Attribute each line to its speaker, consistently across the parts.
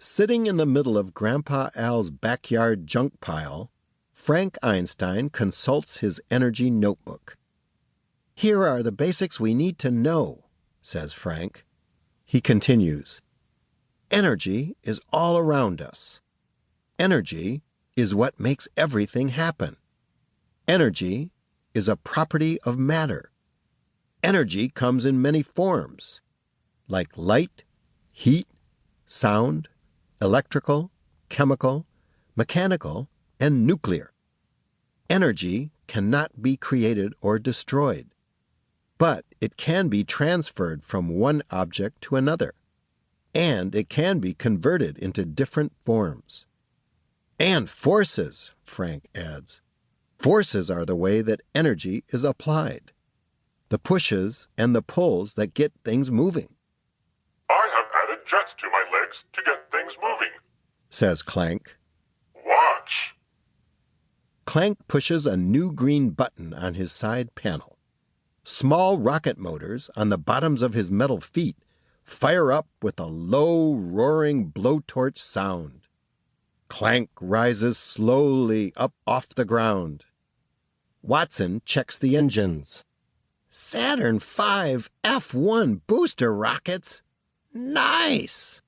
Speaker 1: Sitting in the middle of Grandpa Al's backyard junk pile, Frank Einstein consults his energy notebook. "Here are the basics we need to know," says Frank. He continues, "Energy is all around us. Energy is what makes everything happen. Energy is a property of matter. Energy comes in many forms, like light, heat, sound, electrical, chemical, mechanical, and nuclear. Energy cannot be created or destroyed, but it can be transferred from one object to another, and it can be converted into different forms. And forces," Frank adds. "Forces are the way that energy is applied, the pushes and the pulls that get things moving."
Speaker 2: "I have added jets to my legs to get things moving,"
Speaker 1: says Klank.
Speaker 2: "Watch."
Speaker 1: Klank pushes a new green button on his side panel. Small rocket motors on the bottoms of his metal feet fire up with a low, roaring blowtorch sound. Klank rises slowly up off the ground. Watson checks the engines. "Saturn V F1 booster rockets? Nice!"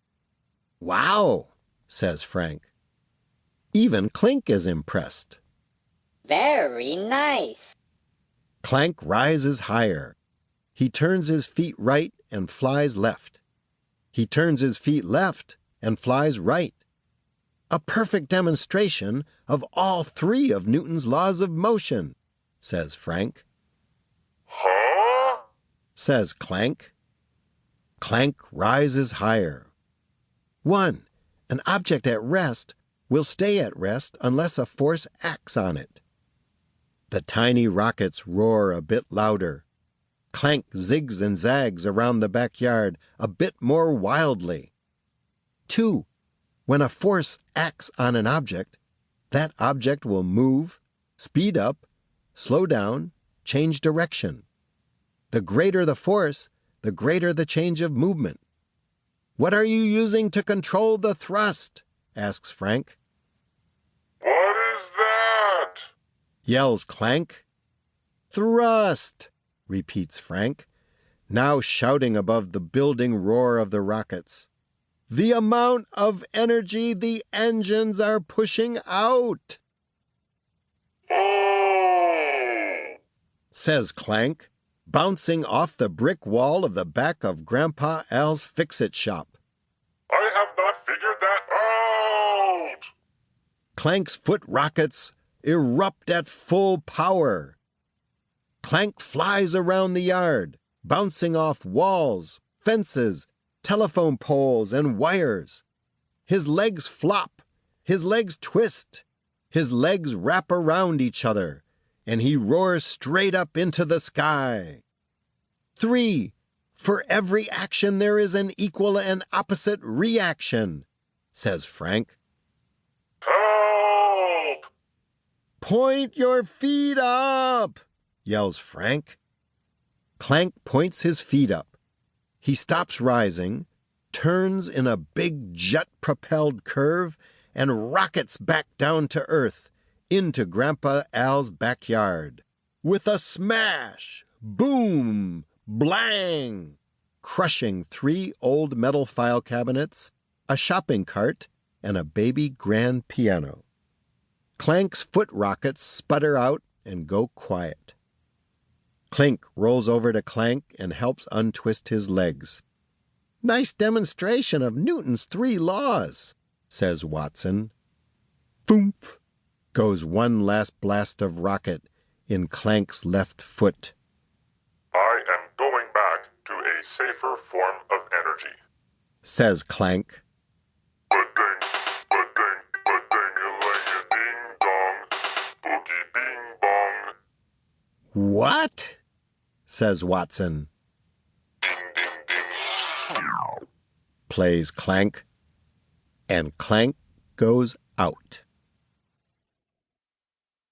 Speaker 1: "Wow," says Frank. Even Klink is impressed.
Speaker 3: "Very nice."
Speaker 1: Klank rises higher. He turns his feet right and flies left. He turns his feet left and flies right. "A perfect demonstration of all three of Newton's laws of motion," says Frank.
Speaker 2: "Huh?"
Speaker 1: says Klank. Klank rises higher. 1. An object at rest will stay at rest unless a force acts on it. The tiny rockets roar a bit louder. Klank zigs and zags around the backyard a bit more wildly. 2. When a force acts on an object, that object will move, speed up, slow down, change direction. The greater the force, the greater the change of movement. "What are you using to control the thrust?" asks Frank.
Speaker 2: "What is that?"
Speaker 1: yells Klank. "Thrust," repeats Frank, now shouting above the building roar of the rockets. "The amount of energy the engines are pushing out,"
Speaker 2: "Oh!"
Speaker 1: says Klank, bouncing off the brick wall of the back of Grandpa Al's fix-it shop.
Speaker 2: "I have not figured that out."
Speaker 1: Klank's foot rockets erupt at full power. Klank flies around the yard, bouncing off walls, fences, telephone poles, and wires. His legs flop, his legs twist, his legs wrap around each other, and he roars straight up into the sky. 3. For every action there is an equal and opposite reaction, says Frank.
Speaker 2: "Help!"
Speaker 1: Point your feet up, yells Frank. Klank points his feet up. He stops rising, turns in a big jet-propelled curve, and rockets back down to earth, into Grandpa Al's backyard. With a smash, boom, blang, crushing 3 old metal file cabinets, a shopping cart, and a baby grand piano. Klank's foot rockets sputter out and go quiet. Klink rolls over to Klank and helps untwist his legs. "Nice demonstration of Newton's 3 laws," says Watson. Thump goes one last blast of rocket in Klank's left foot.
Speaker 2: "I am going back to a safer form of energy,"
Speaker 1: says Klank.
Speaker 2: "Ba-ding, ba-ding, ba-ding-a-ling-a-ding dong, boogie bing bong."
Speaker 1: What? Says Watson.
Speaker 2: "Ding ding ding."
Speaker 1: Plays Klank, and Klank goes out.